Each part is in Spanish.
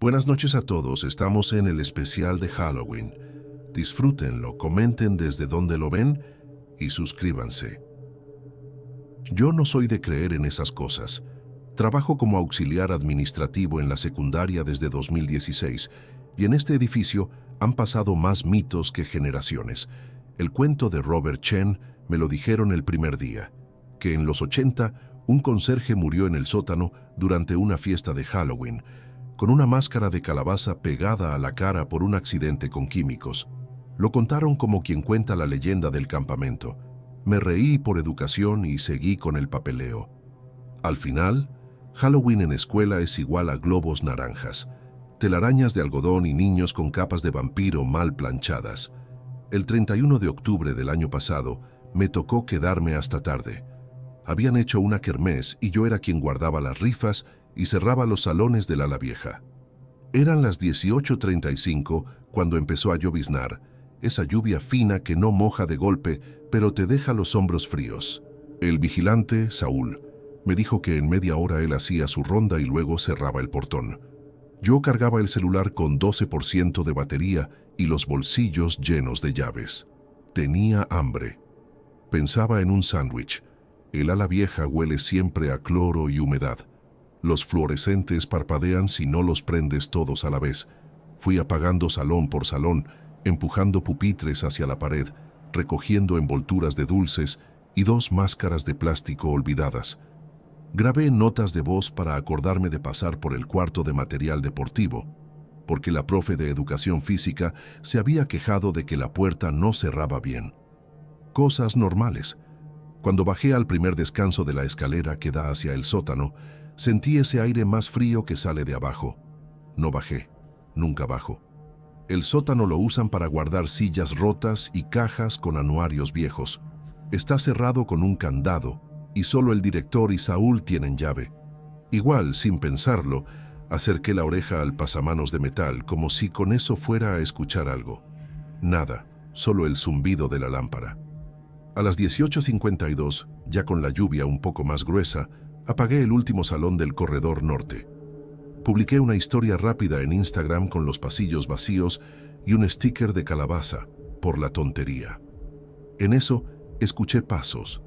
Buenas noches a todos, estamos en el especial de Halloween. Disfrútenlo, comenten desde donde lo ven y suscríbanse. Yo no soy de creer en esas cosas. Trabajo como auxiliar administrativo en la secundaria desde 2016 y en este edificio han pasado más mitos que generaciones. El cuento de Robert Chen me lo dijeron el primer día, que en los 80 un conserje murió en el sótano durante una fiesta de Halloween, con una máscara de calabaza pegada a la cara por un accidente con químicos. Lo contaron como quien cuenta la leyenda del campamento. Me reí por educación y seguí con el papeleo. Al final, Halloween en escuela es igual a globos naranjas, telarañas de algodón y niños con capas de vampiro mal planchadas. El 31 de octubre del año pasado me tocó quedarme hasta tarde. Habían hecho una kermés y yo era quien guardaba las rifas y cerraba los salones del ala vieja. Eran las 18:35 cuando empezó a lloviznar, esa lluvia fina que no moja de golpe, pero te deja los hombros fríos. El vigilante, Saúl, me dijo que en media hora él hacía su ronda y luego cerraba el portón. Yo cargaba el celular con 12% de batería y los bolsillos llenos de llaves. Tenía hambre. Pensaba en un sándwich. El ala vieja huele siempre a cloro y humedad. Los fluorescentes parpadean si no los prendes todos a la vez. Fui apagando salón por salón, empujando pupitres hacia la pared, recogiendo envolturas de dulces y 2 máscaras de plástico olvidadas. Grabé notas de voz para acordarme de pasar por el cuarto de material deportivo, porque la profe de educación física se había quejado de que la puerta no cerraba bien. Cosas normales. Cuando bajé al primer descanso de la escalera que da hacia el sótano, sentí ese aire más frío que sale de abajo. No bajé, nunca bajo. El sótano lo usan para guardar sillas rotas y cajas con anuarios viejos. Está cerrado con un candado y solo el director y Saúl tienen llave. Igual, sin pensarlo, acerqué la oreja al pasamanos de metal como si con eso fuera a escuchar algo. Nada, solo el zumbido de la lámpara. A las 18:52, ya con la lluvia un poco más gruesa, apagué el último salón del corredor norte. Publiqué una historia rápida en Instagram con los pasillos vacíos y un sticker de calabaza, por la tontería. En eso, escuché pasos,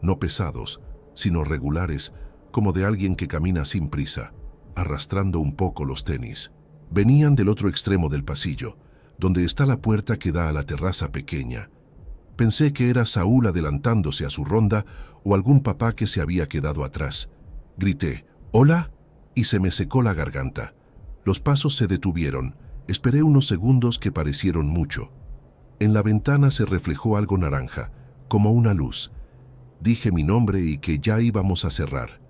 no pesados, sino regulares, como de alguien que camina sin prisa, arrastrando un poco los tenis. Venían del otro extremo del pasillo, donde está la puerta que da a la terraza pequeña. Pensé que era Saúl adelantándose a su ronda o algún papá que se había quedado atrás. Grité, «¿Hola?» y se me secó la garganta. Los pasos se detuvieron. Esperé unos segundos que parecieron mucho. En la ventana se reflejó algo naranja, como una luz. Dije mi nombre y que ya íbamos a cerrar.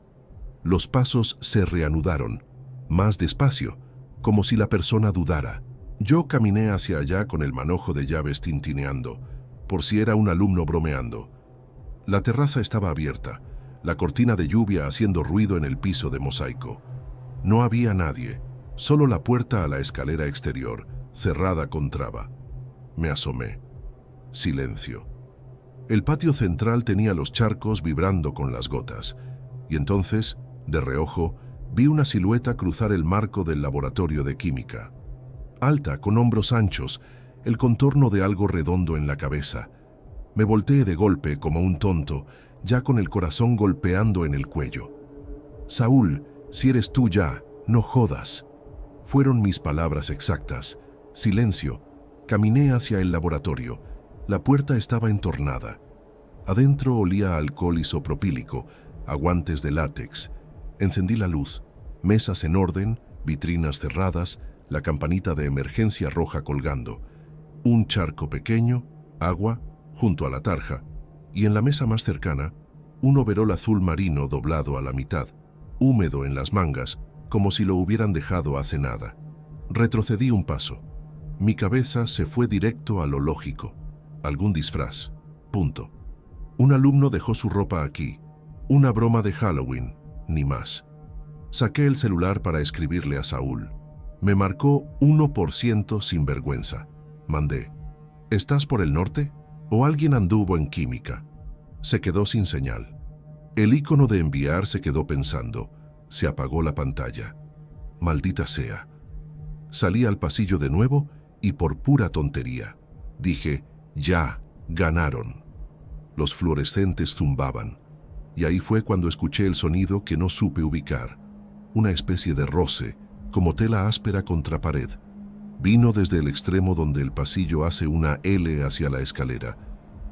Los pasos se reanudaron, más despacio, como si la persona dudara. Yo caminé hacia allá con el manojo de llaves tintineando, por si era un alumno bromeando. La terraza estaba abierta, la cortina de lluvia haciendo ruido en el piso de mosaico. No había nadie, solo la puerta a la escalera exterior, cerrada con traba. Me asomé. Silencio. El patio central tenía los charcos vibrando con las gotas, y entonces, de reojo, vi una silueta cruzar el marco del laboratorio de química. Alta, con hombros anchos, el contorno de algo redondo en la cabeza. Me volteé de golpe como un tonto, ya con el corazón golpeando en el cuello. «Saúl, si eres tú ya, no jodas». Fueron mis palabras exactas. Silencio. Caminé hacia el laboratorio. La puerta estaba entornada. Adentro olía a alcohol isopropílico, a guantes de látex. Encendí la luz. Mesas en orden, vitrinas cerradas, la campanita de emergencia roja colgando. Un charco pequeño, agua, junto a la tarja, y en la mesa más cercana, un overol azul marino doblado a la mitad, húmedo en las mangas, como si lo hubieran dejado hace nada. Retrocedí un paso. Mi cabeza se fue directo a lo lógico. Algún disfraz. Punto. Un alumno dejó su ropa aquí. Una broma de Halloween, ni más. Saqué el celular para escribirle a Saúl. Me marcó 1% sin vergüenza. Mandé, ¿estás por el norte? ¿O alguien anduvo en química? Se quedó sin señal. El icono de enviar se quedó pensando. Se apagó la pantalla. Maldita sea. Salí al pasillo de nuevo y por pura tontería dije, ya, ganaron. Los fluorescentes zumbaban, y ahí fue cuando escuché el sonido que no supe ubicar. Una especie de roce, como tela áspera contra pared. Vino desde el extremo donde el pasillo hace una L hacia la escalera.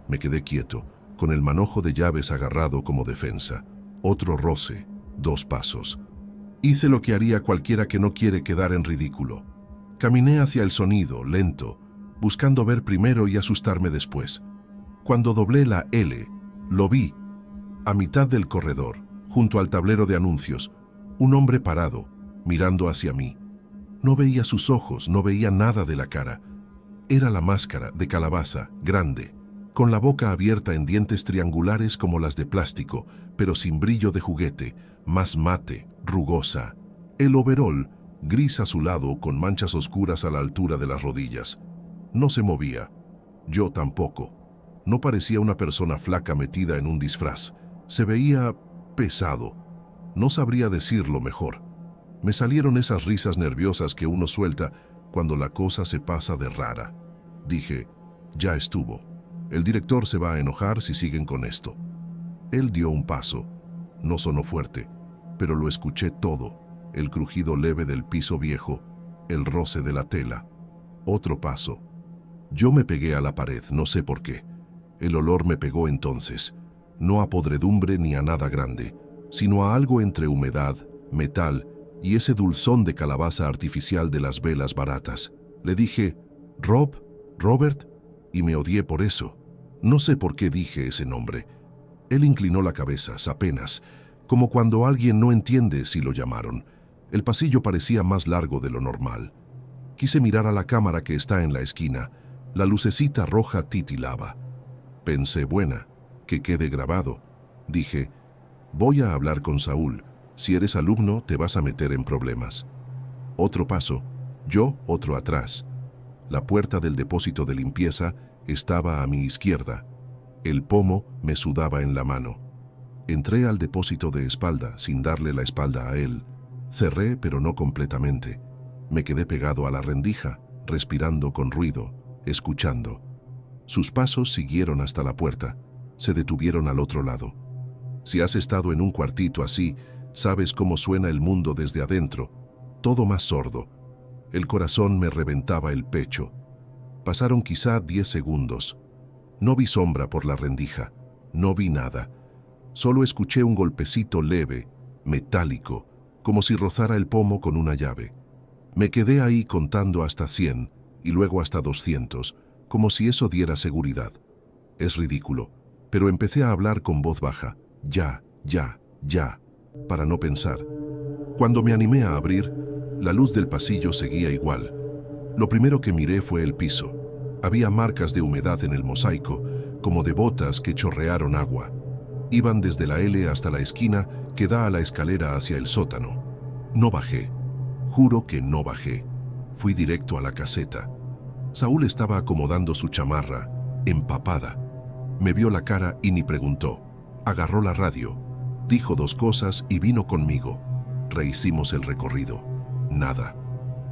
Me quedé quieto, con el manojo de llaves agarrado como defensa. Otro roce, 2 pasos. Hice lo que haría cualquiera que no quiere quedar en ridículo. Caminé hacia el sonido, lento, buscando ver primero y asustarme después. Cuando doblé la L, lo vi, a mitad del corredor, junto al tablero de anuncios, un hombre parado, mirando hacia mí. No veía sus ojos, no veía nada de la cara. Era la máscara de calabaza, grande, con la boca abierta en dientes triangulares como las de plástico, pero sin brillo de juguete, más mate, rugosa. El overol, gris azulado con manchas oscuras a la altura de las rodillas. No se movía. Yo tampoco. No parecía una persona flaca metida en un disfraz. Se veía pesado. No sabría decirlo mejor. Me salieron esas risas nerviosas que uno suelta cuando la cosa se pasa de rara. Dije, ya estuvo. El director se va a enojar si siguen con esto. Él dio un paso. No sonó fuerte, pero lo escuché todo. El crujido leve del piso viejo, el roce de la tela. Otro paso. Yo me pegué a la pared, no sé por qué. El olor me pegó entonces, no a podredumbre ni a nada grande, sino a algo entre humedad, metal y ese dulzón de calabaza artificial de las velas baratas. Le dije, Robert, y me odié por eso. No sé por qué dije ese nombre. Él inclinó la cabeza, apenas, como cuando alguien no entiende si lo llamaron. El pasillo parecía más largo de lo normal. Quise mirar a la cámara que está en la esquina. La lucecita roja titilaba. Pensé, buena, que quede grabado. Dije, voy a hablar con Saúl. Si eres alumno, te vas a meter en problemas. Otro paso, yo otro atrás. La puerta del depósito de limpieza estaba a mi izquierda. El pomo me sudaba en la mano. Entré al depósito de espalda, sin darle la espalda a él. Cerré, pero no completamente. Me quedé pegado a la rendija, respirando con ruido, escuchando. Sus pasos siguieron hasta la puerta. Se detuvieron al otro lado. Si has estado en un cuartito así, sabes cómo suena el mundo desde adentro. Todo más sordo. El corazón me reventaba el pecho. Pasaron quizá 10 segundos. No vi sombra por la rendija. No vi nada. Solo escuché un golpecito leve, metálico, como si rozara el pomo con una llave. Me quedé ahí contando hasta 100 y luego hasta 200, como si eso diera seguridad. Es ridículo, pero empecé a hablar con voz baja. Ya, para no pensar. Cuando me animé a abrir, la luz del pasillo seguía igual. Lo primero que miré fue el piso. Había marcas de humedad en el mosaico, como de botas que chorrearon agua. Iban desde la L hasta la esquina que da a la escalera hacia el sótano. No bajé. Juro que no bajé. Fui directo a la caseta. Saúl estaba acomodando su chamarra, empapada. Me vio la cara y ni preguntó. Agarró la radio, dijo 2 cosas y vino conmigo. Rehicimos el recorrido. Nada.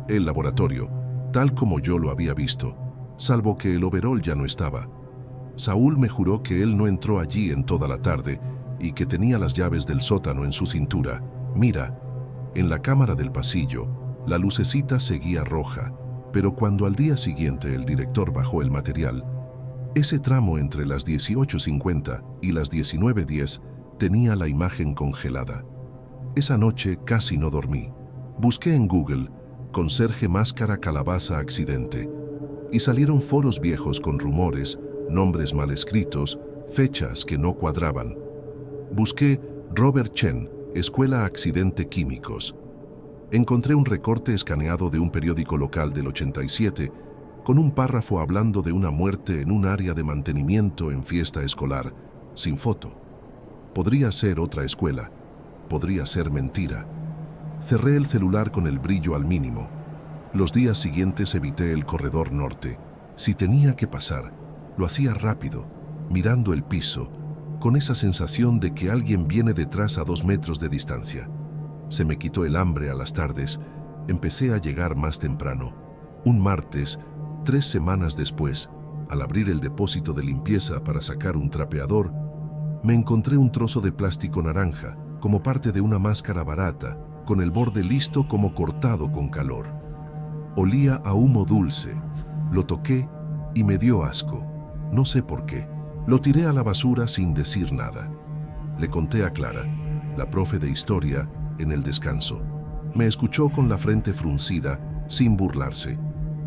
El laboratorio, tal como yo lo había visto, salvo que el overol ya no estaba. Saúl me juró que él no entró allí en toda la tarde y que tenía las llaves del sótano en su cintura. Mira, en la cámara del pasillo, la lucecita seguía roja, pero cuando al día siguiente el director bajó el material, ese tramo entre las 18:50 y las 19:10 tenía la imagen congelada. Esa noche casi no dormí. Busqué en Google conserje máscara calabaza accidente y salieron foros viejos con rumores, nombres mal escritos, fechas que no cuadraban. Busqué Robert Chen, Escuela Accidente Químicos. Encontré un recorte escaneado de un periódico local del 87 con un párrafo hablando de una muerte en un área de mantenimiento en fiesta escolar, sin foto. Podría ser otra escuela, podría ser mentira. Cerré el celular con el brillo al mínimo. Los días siguientes evité el corredor norte. Si tenía que pasar, lo hacía rápido, mirando el piso, con esa sensación de que alguien viene detrás a 2 metros de distancia. Se me quitó el hambre a las tardes empecé a llegar más temprano. Un martes, 3 semanas después, al abrir el depósito de limpieza para sacar un trapeador, me encontré un trozo de plástico naranja, como parte de una máscara barata, con el borde listo como cortado con calor. Olía a humo dulce. Lo toqué y me dio asco. No sé por qué. Lo tiré a la basura sin decir nada. Le conté a Clara, la profe de historia, en el descanso. Me escuchó con la frente fruncida, sin burlarse.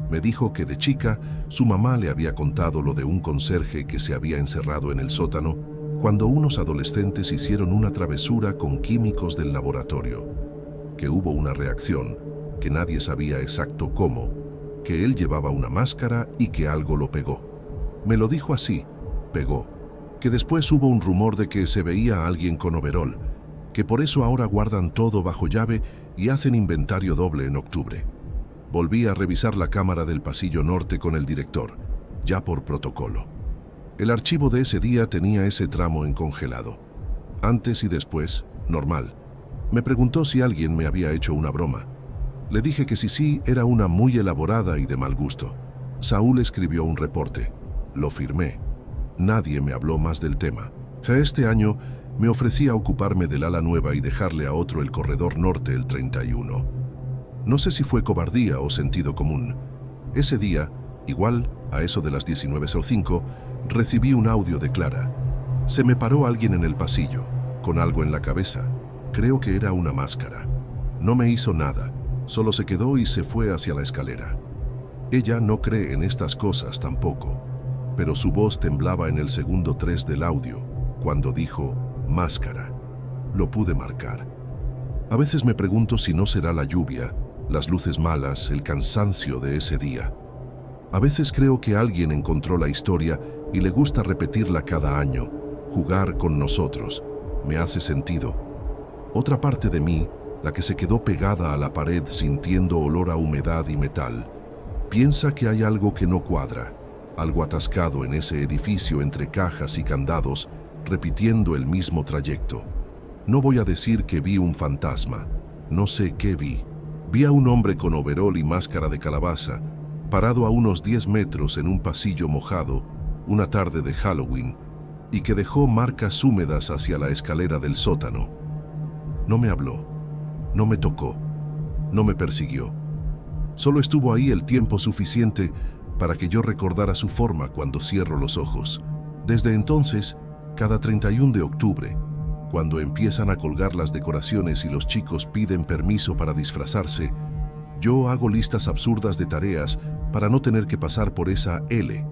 Me dijo que de chica su mamá le había contado lo de un conserje que se había encerrado en el sótano cuando unos adolescentes hicieron una travesura con químicos del laboratorio, que hubo una reacción, que nadie sabía exacto cómo, que él llevaba una máscara y que algo lo pegó. Me lo dijo así, pegó, que después hubo un rumor de que se veía a alguien con overol, que por eso ahora guardan todo bajo llave y hacen inventario doble en octubre. Volví a revisar la cámara del pasillo norte con el director, ya por protocolo. El archivo de ese día tenía ese tramo en congelado. Antes y después, normal. Me preguntó si alguien me había hecho una broma. Le dije que sí, era una muy elaborada y de mal gusto. Saúl escribió un reporte. Lo firmé. Nadie me habló más del tema. Este año me ofrecí a ocuparme del ala nueva y dejarle a otro el corredor norte el 31. No sé si fue cobardía o sentido común. Ese día, igual, a eso de las 19:05, recibí un audio de Clara. Se me paró alguien en el pasillo, con algo en la cabeza. Creo que era una máscara. No me hizo nada, solo se quedó y se fue hacia la escalera. Ella no cree en estas cosas tampoco, pero su voz temblaba en el segundo 3 del audio, cuando dijo máscara. Lo pude marcar. A veces me pregunto si no será la lluvia, las luces malas, el cansancio de ese día. A veces creo que alguien encontró la historia y le gusta repetirla cada año, jugar con nosotros. Me hace sentido. Otra parte de mí, la que se quedó pegada a la pared sintiendo olor a humedad y metal, piensa que hay algo que no cuadra, algo atascado en ese edificio entre cajas y candados, repitiendo el mismo trayecto. No voy a decir que vi un fantasma, no sé qué vi. Vi a un hombre con overol y máscara de calabaza, parado a unos 10 metros en un pasillo mojado, una tarde de Halloween, y que dejó marcas húmedas hacia la escalera del sótano. No me habló, no me tocó, no me persiguió. Solo estuvo ahí el tiempo suficiente para que yo recordara su forma cuando cierro los ojos. Desde entonces, cada 31 de octubre, cuando empiezan a colgar las decoraciones y los chicos piden permiso para disfrazarse, yo hago listas absurdas de tareas para no tener que pasar por esa L.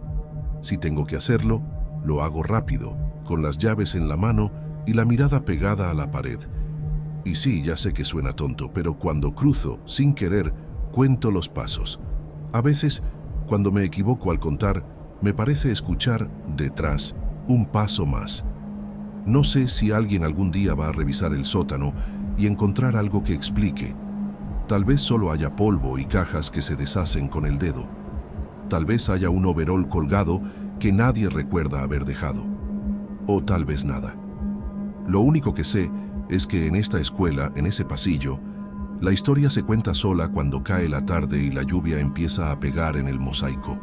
Si tengo que hacerlo, lo hago rápido, con las llaves en la mano y la mirada pegada a la pared. Y sí, ya sé que suena tonto, pero cuando cruzo, sin querer, cuento los pasos. A veces, cuando me equivoco al contar, me parece escuchar, detrás, un paso más. No sé si alguien algún día va a revisar el sótano y encontrar algo que explique. Tal vez solo haya polvo y cajas que se deshacen con el dedo. Tal vez haya un overol colgado que nadie recuerda haber dejado. O tal vez nada. Lo único que sé es que en esta escuela, en ese pasillo, la historia se cuenta sola cuando cae la tarde y la lluvia empieza a pegar en el mosaico.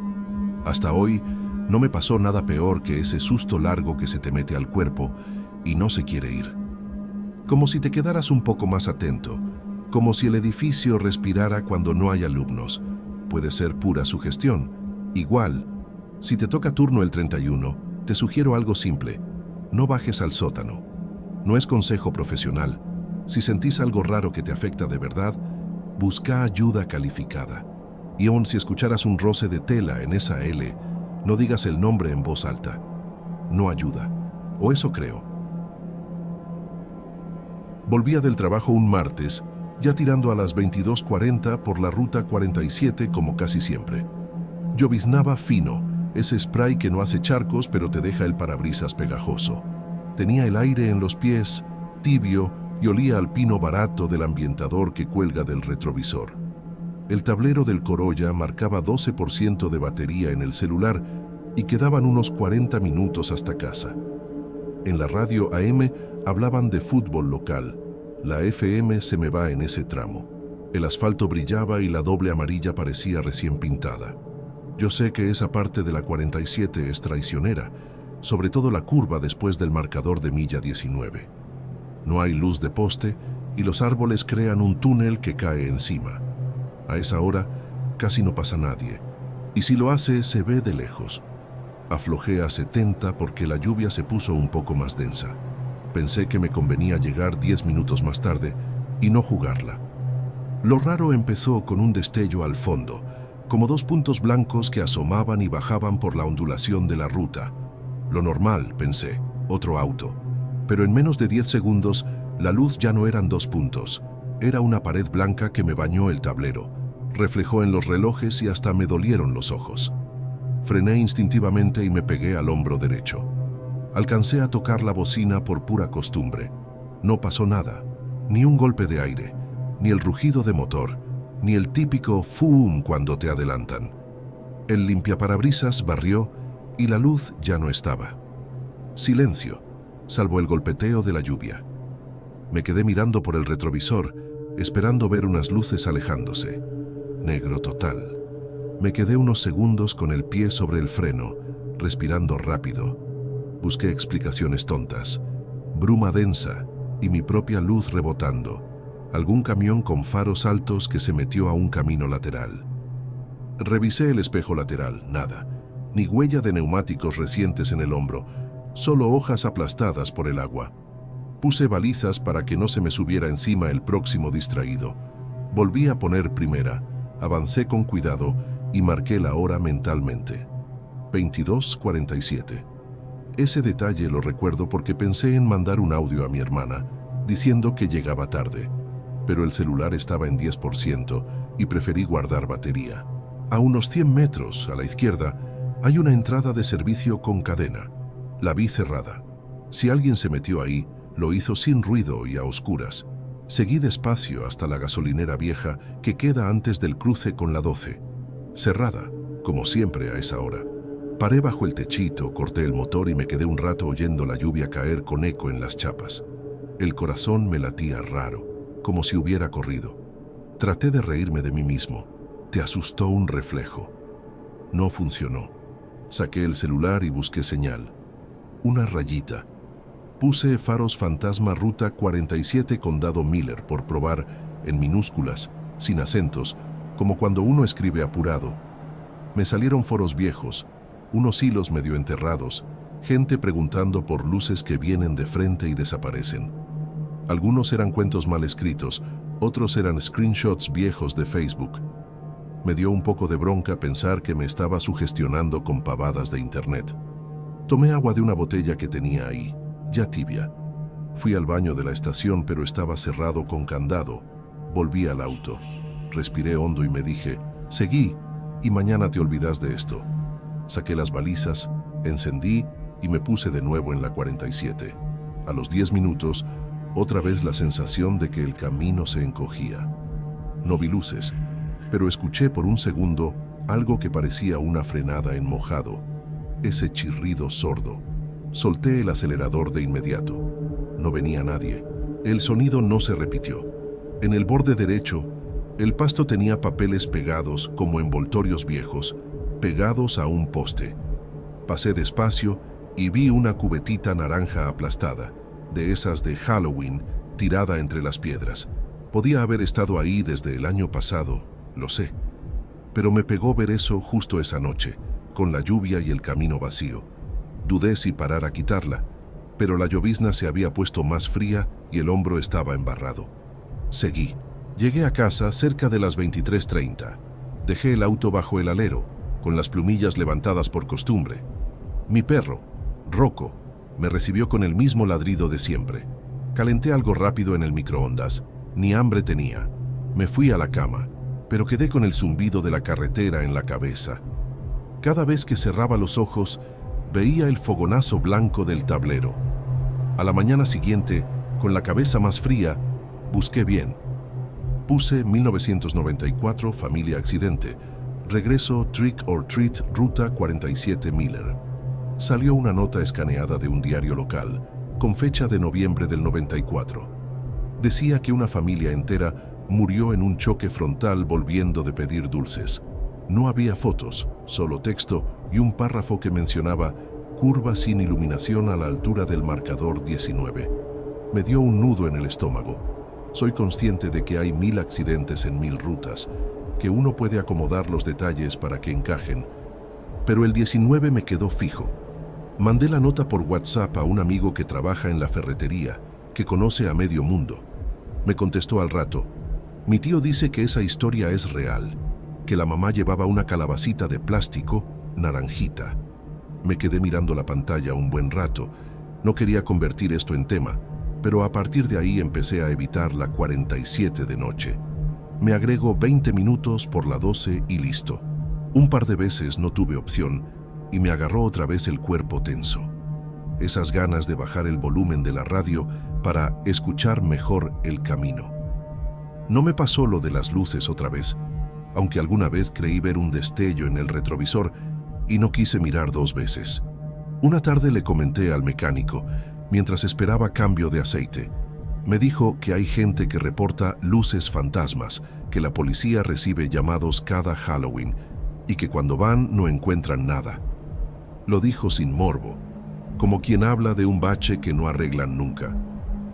Hasta hoy no me pasó nada peor que ese susto largo que se te mete al cuerpo y no se quiere ir. Como si te quedaras un poco más atento, como si el edificio respirara cuando no hay alumnos. Puede ser pura sugestión. Igual, si te toca turno el 31, te sugiero algo simple. No bajes al sótano. No es consejo profesional. Si sentís algo raro que te afecta de verdad, busca ayuda calificada. Y aun si escucharas un roce de tela en esa L, no digas el nombre en voz alta. No ayuda. O eso creo. Volvía del trabajo un martes, ya tirando a las 22:40 por la ruta 47 como casi siempre. Lloviznaba fino, ese spray que no hace charcos pero te deja el parabrisas pegajoso. Tenía el aire en los pies, tibio, y olía al pino barato del ambientador que cuelga del retrovisor. El tablero del Corolla marcaba 12% de batería en el celular y quedaban unos 40 minutos hasta casa. En la radio AM hablaban de fútbol local. La FM se me va en ese tramo. El asfalto brillaba y la doble amarilla parecía recién pintada. Yo sé que esa parte de la 47 es traicionera, sobre todo la curva después del marcador de milla 19. No hay luz de poste y los árboles crean un túnel que cae encima. A esa hora casi no pasa nadie, y si lo hace se ve de lejos. Aflojé a 70 porque la lluvia se puso un poco más densa. Pensé que me convenía llegar 10 minutos más tarde y no jugarla. Lo raro empezó con un destello al fondo, como dos puntos blancos que asomaban y bajaban por la ondulación de la ruta. Lo normal, pensé, otro auto. Pero en menos de 10 segundos, la luz ya no eran dos puntos. Era una pared blanca que me bañó el tablero. Reflejó en los relojes y hasta me dolieron los ojos. Frené instintivamente y me pegué al hombro derecho. Alcancé a tocar la bocina por pura costumbre. No pasó nada, ni un golpe de aire, ni el rugido de motor, ni el típico ¡fum! Cuando te adelantan. El limpiaparabrisas barrió y la luz ya no estaba. Silencio, salvo el golpeteo de la lluvia. Me quedé mirando por el retrovisor, esperando ver unas luces alejándose. Negro total. Me quedé unos segundos con el pie sobre el freno, respirando rápido. Busqué explicaciones tontas. Bruma densa y mi propia luz rebotando. Algún camión con faros altos que se metió a un camino lateral. Revisé el espejo lateral, nada. Ni huella de neumáticos recientes en el hombro, solo hojas aplastadas por el agua. Puse balizas para que no se me subiera encima el próximo distraído. Volví a poner primera, avancé con cuidado y marqué la hora mentalmente. 22:47. Ese detalle lo recuerdo porque pensé en mandar un audio a mi hermana, diciendo que llegaba tarde. Pero el celular estaba en 10% y preferí guardar batería. A unos 100 metros a la izquierda hay una entrada de servicio con cadena. La vi cerrada. Si alguien se metió ahí, lo hizo sin ruido y a oscuras. Seguí despacio hasta la gasolinera vieja que queda antes del cruce con la 12. Cerrada, como siempre a esa hora. Paré bajo el techito, corté el motor y me quedé un rato oyendo la lluvia caer con eco en las chapas. El corazón me latía raro, como si hubiera corrido. Traté de reírme de mí mismo. Te asustó un reflejo. No funcionó. Saqué el celular y busqué señal. Una rayita. Puse faros fantasma ruta 47 Condado Miller por probar, en minúsculas, sin acentos, como cuando uno escribe apurado. Me salieron foros viejos, unos hilos medio enterrados, gente preguntando por luces que vienen de frente y desaparecen. Algunos eran cuentos mal escritos, otros eran screenshots viejos de Facebook. Me dio un poco de bronca pensar que me estaba sugestionando con pavadas de internet. Tomé agua de una botella que tenía ahí, ya tibia. Fui al baño de la estación, pero estaba cerrado con candado. Volví al auto. Respiré hondo y me dije, seguí, y mañana te olvidas de esto. Saqué las balizas, encendí y me puse de nuevo en la 47. A los 10 minutos, otra vez la sensación de que el camino se encogía. No vi luces, pero escuché por un segundo algo que parecía una frenada en mojado. Ese chirrido sordo. Solté el acelerador de inmediato. No venía nadie. El sonido no se repitió. En el borde derecho, el pasto tenía papeles pegados como envoltorios viejos, pegados a un poste. Pasé despacio y vi una cubetita naranja aplastada, de esas de Halloween, tirada entre las piedras. Podía haber estado ahí desde el año pasado, lo sé. Pero me pegó ver eso justo esa noche, con la lluvia y el camino vacío. Dudé si parar a quitarla, pero la llovizna se había puesto más fría y el hombro estaba embarrado. Seguí. Llegué a casa cerca de las 23:30. Dejé el auto bajo el alero, con las plumillas levantadas por costumbre. Mi perro, Rocco, me recibió con el mismo ladrido de siempre. Calenté algo rápido en el microondas. Ni hambre tenía. Me fui a la cama, pero quedé con el zumbido de la carretera en la cabeza. Cada vez que cerraba los ojos, veía el fogonazo blanco del tablero. A la mañana siguiente, con la cabeza más fría, busqué bien. Puse 1994, familia accidente. Regreso Trick or Treat, ruta 47 Miller. Salió una nota escaneada de un diario local, con fecha de noviembre del 94. Decía que una familia entera murió en un choque frontal volviendo de pedir dulces. No había fotos, solo texto y un párrafo que mencionaba curva sin iluminación a la altura del marcador 19. Me dio un nudo en el estómago. Soy consciente de que hay 1000 accidentes en 1000 rutas, que uno puede acomodar los detalles para que encajen, pero el 19 me quedó fijo. Mandé la nota por WhatsApp a un amigo que trabaja en la ferretería, que conoce a medio mundo. Me contestó al rato: mi tío dice que esa historia es real, que la mamá llevaba una calabacita de plástico naranjita. Me quedé mirando la pantalla un buen rato. No quería convertir esto en tema, pero a partir de ahí empecé a evitar la 47 de noche. Me agrego 20 minutos por la 12 y listo. Un par de veces no tuve opción y me agarró otra vez el cuerpo tenso. Esas ganas de bajar el volumen de la radio para escuchar mejor el camino. No me pasó lo de las luces otra vez, aunque alguna vez creí ver un destello en el retrovisor y no quise mirar 2 veces. Una tarde le comenté al mecánico, mientras esperaba cambio de aceite. Me dijo que hay gente que reporta luces fantasmas, que la policía recibe llamados cada Halloween y que cuando van no encuentran nada. Lo dijo sin morbo, como quien habla de un bache que no arreglan nunca.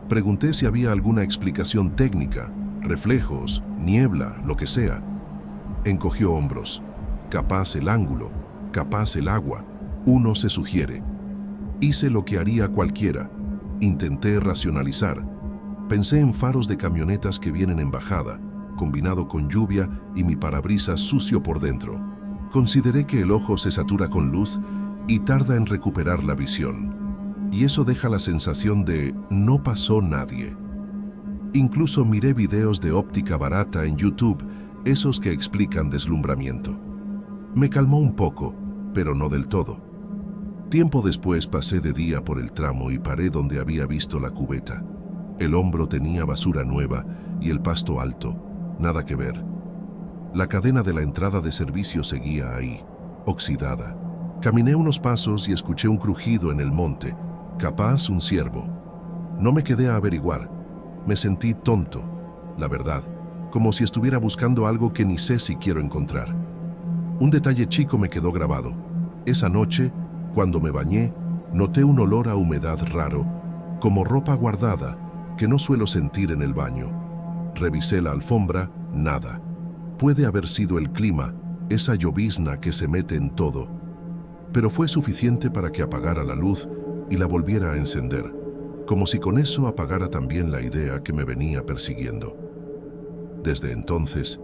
Pregunté si había alguna explicación técnica, reflejos, niebla, lo que sea. Encogió hombros. Capaz el ángulo, capaz el agua. Uno se sugiere. Hice lo que haría cualquiera. Intenté racionalizar. Pensé en faros de camionetas que vienen en bajada, combinado con lluvia y mi parabrisas sucio por dentro. Consideré que el ojo se satura con luz y tarda en recuperar la visión. Y eso deja la sensación de no pasó nadie. Incluso miré videos de óptica barata en YouTube, esos que explican deslumbramiento. Me calmó un poco, pero no del todo. Tiempo después pasé de día por el tramo y paré donde había visto la cubeta. El hombro tenía basura nueva y el pasto alto, nada que ver. La cadena de la entrada de servicio seguía ahí, oxidada. Caminé unos pasos y escuché un crujido en el monte, capaz un ciervo. No me quedé a averiguar. Me sentí tonto, la verdad, como si estuviera buscando algo que ni sé si quiero encontrar. Un detalle chico me quedó grabado. Esa noche, cuando me bañé, noté un olor a humedad raro, como ropa guardada, que no suelo sentir en el baño. Revisé la alfombra, nada. Puede haber sido el clima, esa llovizna que se mete en todo. Pero fue suficiente para que apagara la luz y la volviera a encender, como si con eso apagara también la idea que me venía persiguiendo. Desde entonces,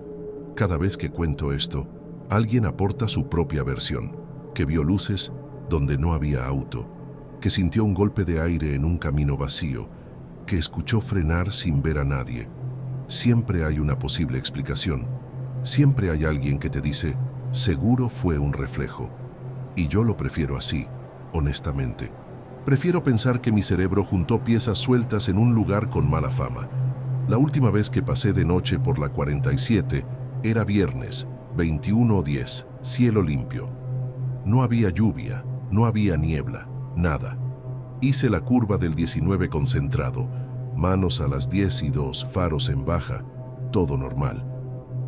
cada vez que cuento esto, alguien aporta su propia versión, que vio luces donde no había auto, que sintió un golpe de aire en un camino vacío, que escuchó frenar sin ver a nadie. Siempre hay una posible explicación. Siempre hay alguien que te dice, seguro fue un reflejo. Y yo lo prefiero así, honestamente. Prefiero pensar que mi cerebro juntó piezas sueltas en un lugar con mala fama. La última vez que pasé de noche por la 47 era viernes, 21:10, cielo limpio. No había lluvia, no había niebla, nada. Hice la curva del 19 concentrado, manos a las 10:02, faros en baja, todo normal.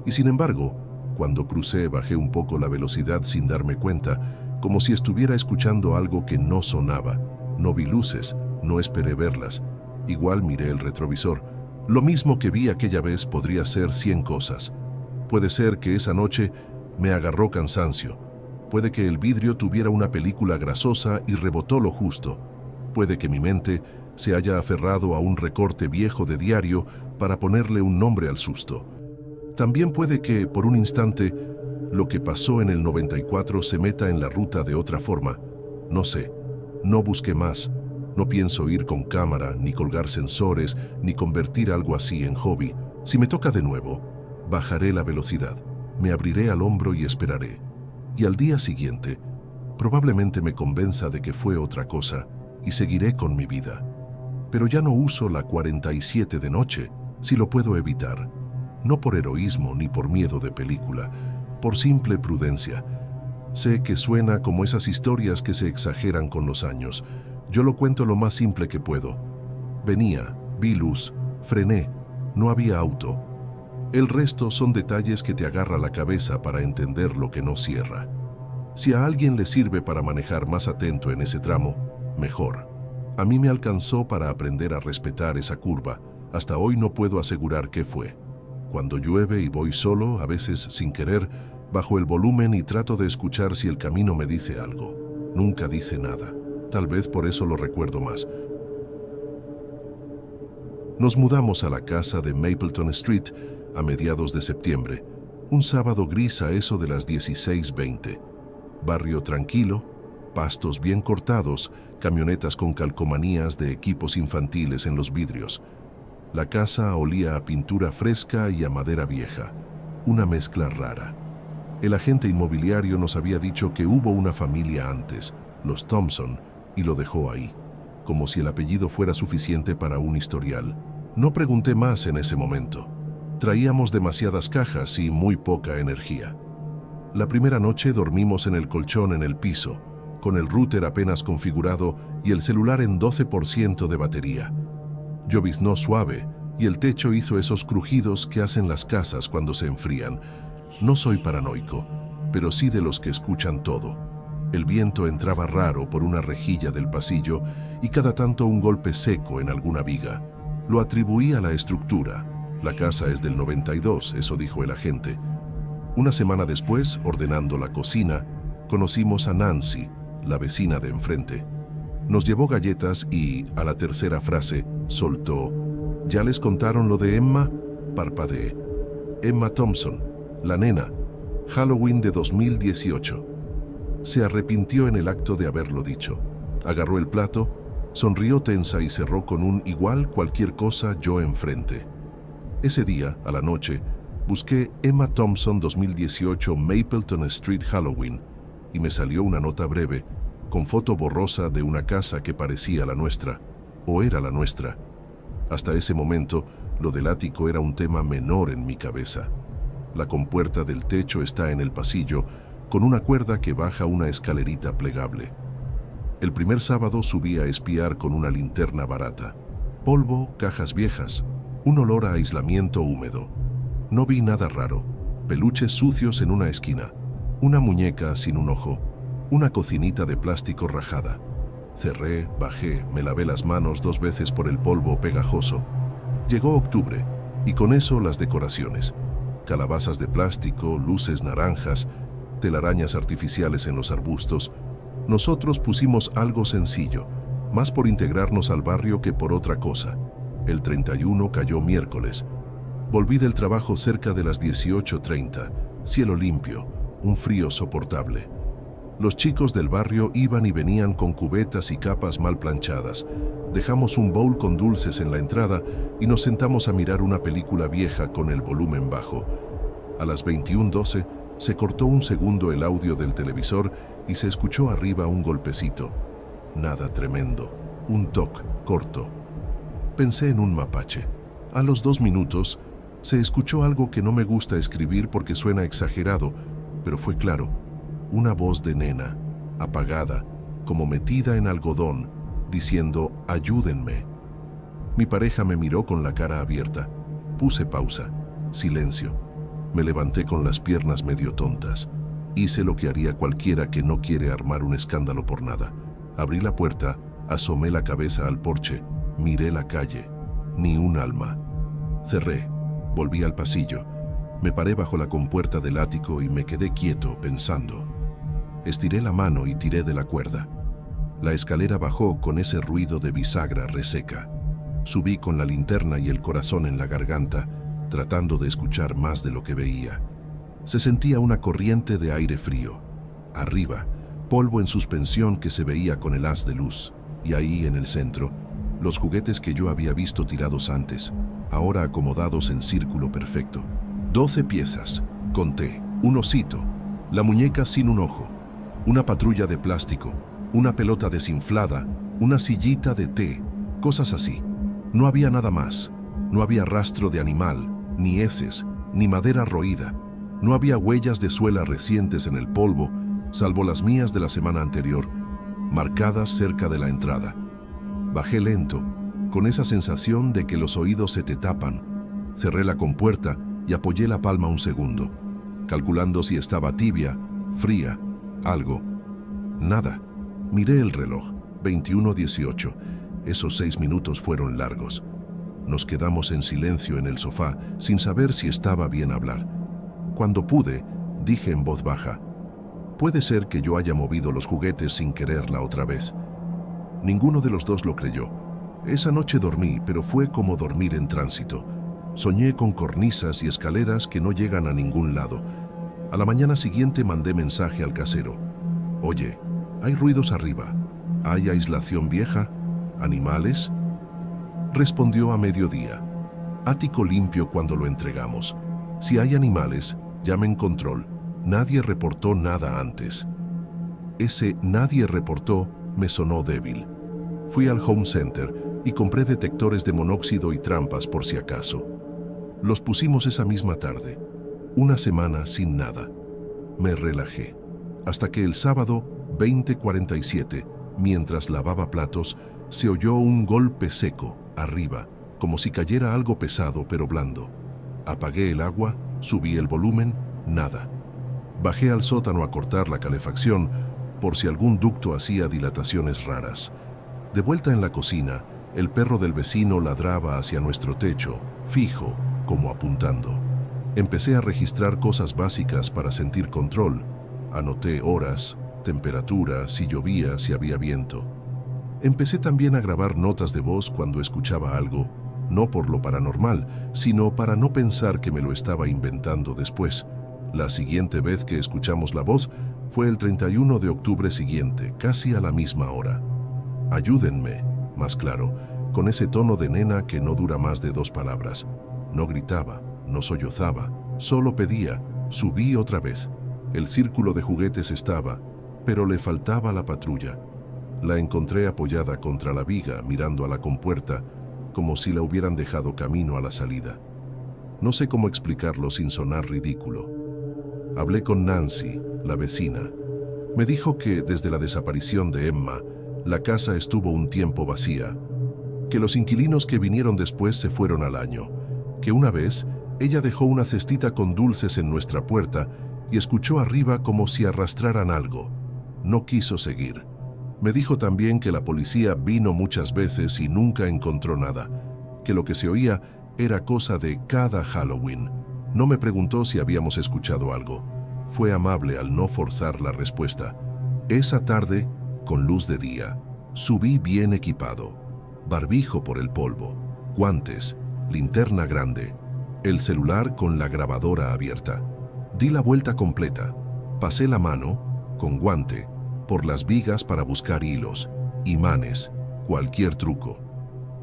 Y sin embargo, cuando crucé bajé un poco la velocidad sin darme cuenta, como si estuviera escuchando algo que no sonaba. No vi luces, no esperé verlas. Igual miré el retrovisor. Lo mismo que vi aquella vez podría ser 100 cosas. Puede ser que esa noche me agarró cansancio. Puede que el vidrio tuviera una película grasosa y rebotó lo justo. Puede que mi mente se haya aferrado a un recorte viejo de diario para ponerle un nombre al susto. También puede que, por un instante, lo que pasó en el 94 se meta en la ruta de otra forma. No sé. No busqué más. No pienso ir con cámara, ni colgar sensores, ni convertir algo así en hobby. Si me toca de nuevo, bajaré la velocidad, me abriré al hombro y esperaré. Y al día siguiente, probablemente me convenza de que fue otra cosa y seguiré con mi vida. Pero ya no uso la 47 de noche, si lo puedo evitar. No por heroísmo ni por miedo de película, por simple prudencia. Sé que suena como esas historias que se exageran con los años. Yo lo cuento lo más simple que puedo. Venía, vi luz, frené, no había auto. El resto son detalles que te agarra la cabeza para entender lo que no cierra. Si a alguien le sirve para manejar más atento en ese tramo, mejor. A mí me alcanzó para aprender a respetar esa curva. Hasta hoy no puedo asegurar qué fue. Cuando llueve y voy solo, a veces sin querer, bajo el volumen y trato de escuchar si el camino me dice algo. Nunca dice nada. Tal vez por eso lo recuerdo más. Nos mudamos a la casa de Mapleton Street a mediados de septiembre, un sábado gris a eso de las 16:20. Barrio tranquilo, pastos bien cortados, camionetas con calcomanías de equipos infantiles en los vidrios. La casa olía a pintura fresca y a madera vieja, una mezcla rara. El agente inmobiliario nos había dicho que hubo una familia antes, los Thompson, y lo dejó ahí, como si el apellido fuera suficiente para un historial. No pregunté más en ese momento. Traíamos demasiadas cajas y muy poca energía. La primera noche dormimos en el colchón en el piso, con el router apenas configurado y el celular en 12% de batería. Lloviznó suave y el techo hizo esos crujidos que hacen las casas cuando se enfrían. No soy paranoico, pero sí de los que escuchan todo. El viento entraba raro por una rejilla del pasillo y cada tanto un golpe seco en alguna viga. Lo atribuí a la estructura. La casa es del 92, eso dijo el agente. Una semana después, ordenando la cocina, conocimos a Nancy, la vecina de enfrente. Nos llevó galletas y, a la tercera frase, soltó: ¿Ya les contaron lo de Emma? Parpadeé. Emma Thompson, la nena, Halloween de 2018. Se arrepintió en el acto de haberlo dicho. Agarró el plato, sonrió tensa y cerró con un igual cualquier cosa yo enfrente. Ese día, a la noche, busqué Emma Thompson 2018 Mapleton Street Halloween y me salió una nota breve con foto borrosa de una casa que parecía la nuestra, o era la nuestra. Hasta ese momento, lo del ático era un tema menor en mi cabeza. La compuerta del techo está en el pasillo, con una cuerda que baja una escalerita plegable. El primer sábado subí a espiar con una linterna barata. Polvo, cajas viejas, un olor a aislamiento húmedo. No vi nada raro. Peluches sucios en una esquina, una muñeca sin un ojo, una cocinita de plástico rajada. Cerré, bajé, me lavé las manos 2 veces por el polvo pegajoso. Llegó octubre, y con eso las decoraciones. Calabazas de plástico, luces naranjas, telarañas artificiales en los arbustos. Nosotros pusimos algo sencillo, más por integrarnos al barrio que por otra cosa. El 31 cayó miércoles. Volví del trabajo cerca de las 18:30, cielo limpio, un frío soportable. Los chicos del barrio iban y venían con cubetas y capas mal planchadas. Dejamos un bowl con dulces en la entrada y nos sentamos a mirar una película vieja con el volumen bajo. A las 21:12 se cortó un segundo el audio del televisor y se escuchó arriba un golpecito. Nada tremendo, un toc corto. Pensé en un mapache. A los 2 minutos se escuchó algo que no me gusta escribir porque suena exagerado, pero fue claro. Una voz de nena, apagada, como metida en algodón, diciendo: «Ayúdenme». Mi pareja me miró con la cara abierta. Puse pausa. Silencio. Me levanté con las piernas medio tontas. Hice lo que haría cualquiera que no quiere armar un escándalo por nada. Abrí la puerta, asomé la cabeza al porche, miré la calle. Ni un alma. Cerré. Volví al pasillo. Me paré bajo la compuerta del ático y me quedé quieto, pensando. Estiré la mano y tiré de la cuerda. La escalera bajó con ese ruido de bisagra reseca. Subí con la linterna y el corazón en la garganta, tratando de escuchar más de lo que veía. Se sentía una corriente de aire frío. Arriba, polvo en suspensión que se veía con el haz de luz. Y ahí, en el centro, los juguetes que yo había visto tirados antes, ahora acomodados en círculo perfecto. 12 piezas, conté, un osito, la muñeca sin un ojo, una patrulla de plástico, una pelota desinflada, una sillita de té, cosas así. No había nada más. No había rastro de animal, ni heces, ni madera roída. No había huellas de suela recientes en el polvo, salvo las mías de la semana anterior, marcadas cerca de la entrada. Bajé lento, con esa sensación de que los oídos se te tapan. Cerré la compuerta y apoyé la palma un segundo, calculando si estaba tibia, fría, algo. Nada. Miré el reloj, 21:18. Esos 6 minutos fueron largos. Nos quedamos en silencio en el sofá, sin saber si estaba bien hablar. Cuando pude, dije en voz baja: «Puede ser que yo haya movido los juguetes sin querer la otra vez». Ninguno de los dos lo creyó. Esa noche dormí, pero fue como dormir en tránsito. Soñé con cornisas y escaleras que no llegan a ningún lado. A la mañana siguiente mandé mensaje al casero: «Oye, hay ruidos arriba. ¿Hay aislación vieja? ¿Animales?». Respondió a mediodía: «Ático limpio cuando lo entregamos. Si hay animales, llamen control. Nadie reportó nada antes». Ese «nadie reportó» me sonó débil. Fui al Home Center y compré detectores de monóxido y trampas por si acaso. Los pusimos esa misma tarde. Una semana sin nada. Me relajé. Hasta que el sábado, 20:47, mientras lavaba platos, se oyó un golpe seco, arriba, como si cayera algo pesado pero blando. Apagué el agua, subí el volumen, nada. Bajé al sótano a cortar la calefacción, por si algún ducto hacía dilataciones raras. De vuelta en la cocina, el perro del vecino ladraba hacia nuestro techo, fijo, como apuntando. Empecé a registrar cosas básicas para sentir control. Anoté horas, temperatura, si llovía, si había viento. Empecé también a grabar notas de voz cuando escuchaba algo, no por lo paranormal, sino para no pensar que me lo estaba inventando después. La siguiente vez que escuchamos la voz fue el 31 de octubre siguiente, casi a la misma hora. «Ayúdenme», más claro, con ese tono de nena que no dura más de 2 palabras. No gritaba, no sollozaba, solo pedía. Subí otra vez. El círculo de juguetes estaba, pero le faltaba la patrulla. La encontré apoyada contra la viga, mirando a la compuerta, como si la hubieran dejado camino a la salida. No sé cómo explicarlo sin sonar ridículo. Hablé con Nancy, la vecina. Me dijo que desde la desaparición de Emma, la casa estuvo un tiempo vacía, que los inquilinos que vinieron después se fueron al año, que una vez ella dejó una cestita con dulces en nuestra puerta y escuchó arriba como si arrastraran algo. No quiso seguir. Me dijo también que la policía vino muchas veces y nunca encontró nada, que lo que se oía era cosa de cada Halloween. No me preguntó si habíamos escuchado algo. Fue amable al no forzar la respuesta. Esa tarde, con luz de día, subí bien equipado. Barbijo por el polvo, guantes, linterna grande, el celular con la grabadora abierta. Di la vuelta completa. Pasé la mano, con guante, por las vigas para buscar hilos, imanes, cualquier truco.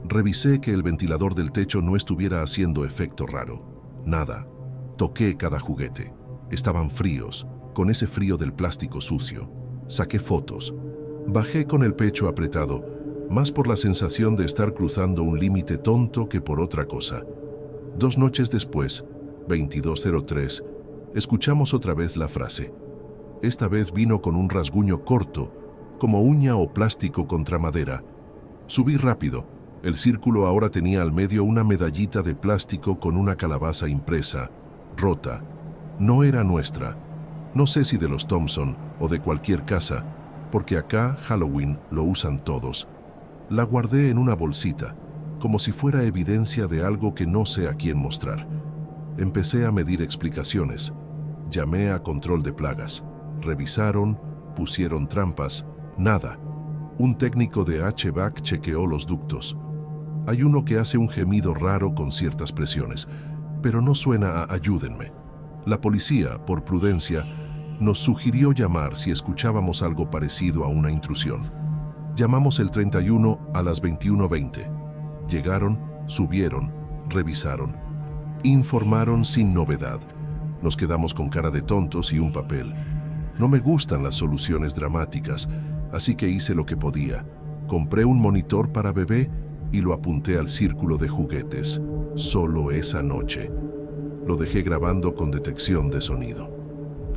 Revisé que el ventilador del techo no estuviera haciendo efecto raro. Nada. Toqué cada juguete. Estaban fríos, con ese frío del plástico sucio. Saqué fotos. Bajé con el pecho apretado, más por la sensación de estar cruzando un límite tonto que por otra cosa. 2 noches después, 22:03, escuchamos otra vez la frase. Esta vez vino con un rasguño corto, como uña o plástico contra madera. Subí rápido. El círculo ahora tenía al medio una medallita de plástico con una calabaza impresa, rota. No era nuestra. No sé si de los Thompson o de cualquier casa, porque acá Halloween lo usan todos. La guardé en una bolsita, como si fuera evidencia de algo que no sé a quién mostrar. Empecé a medir explicaciones. Llamé a control de plagas. Revisaron, pusieron trampas, nada. Un técnico de HVAC chequeó los ductos. Hay uno que hace un gemido raro con ciertas presiones, pero no suena a «ayúdenme». La policía, por prudencia, nos sugirió llamar si escuchábamos algo parecido a una intrusión. Llamamos el 31 a las 21:20. Llegaron, subieron, revisaron. Informaron sin novedad. Nos quedamos con cara de tontos y un papel. No me gustan las soluciones dramáticas, así que hice lo que podía. Compré un monitor para bebé y lo apunté al círculo de juguetes, solo esa noche. Lo dejé grabando con detección de sonido.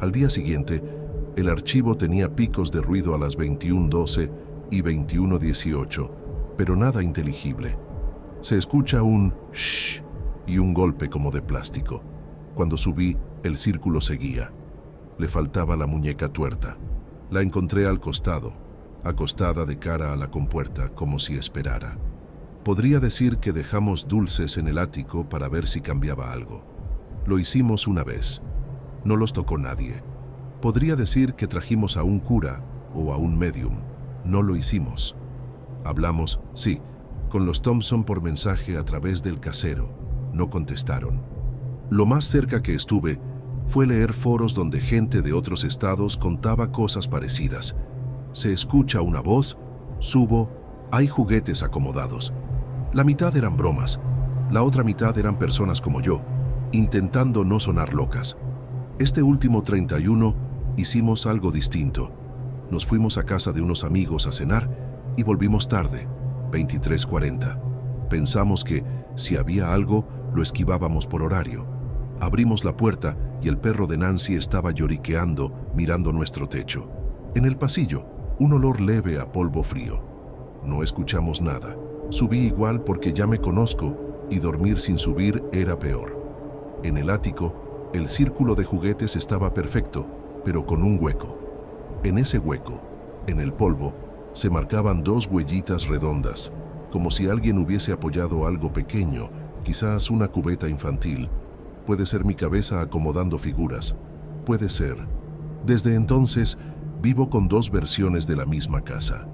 Al día siguiente, el archivo tenía picos de ruido a las 21:12 y 21:18, pero nada inteligible. Se escucha un shh y un golpe como de plástico. Cuando subí, el círculo seguía. Le faltaba la muñeca tuerta. La encontré al costado, acostada de cara a la compuerta, como si esperara. Podría decir que dejamos dulces en el ático para ver si cambiaba algo. Lo hicimos una vez. No los tocó nadie. Podría decir que trajimos a un cura o a un médium. No lo hicimos. Hablamos, sí, con los Thompson por mensaje a través del casero. No contestaron. Lo más cerca que estuve fue leer foros donde gente de otros estados contaba cosas parecidas. Se escucha una voz, subo, hay juguetes acomodados. La mitad eran bromas, la otra mitad eran personas como yo, intentando no sonar locas. Este último 31 hicimos algo distinto. Nos fuimos a casa de unos amigos a cenar y volvimos tarde, 23:40. Pensamos que, si había algo, lo esquivábamos por horario. Abrimos la puerta y el perro de Nancy estaba lloriqueando, mirando nuestro techo. En el pasillo, un olor leve a polvo frío. No escuchamos nada. Subí igual porque ya me conozco y dormir sin subir era peor. En el ático, el círculo de juguetes estaba perfecto, pero con un hueco. En ese hueco, en el polvo, se marcaban dos huellitas redondas, como si alguien hubiese apoyado algo pequeño, quizás una cubeta infantil. Puede ser mi cabeza acomodando figuras. Puede ser. Desde entonces, vivo con dos versiones de la misma casa.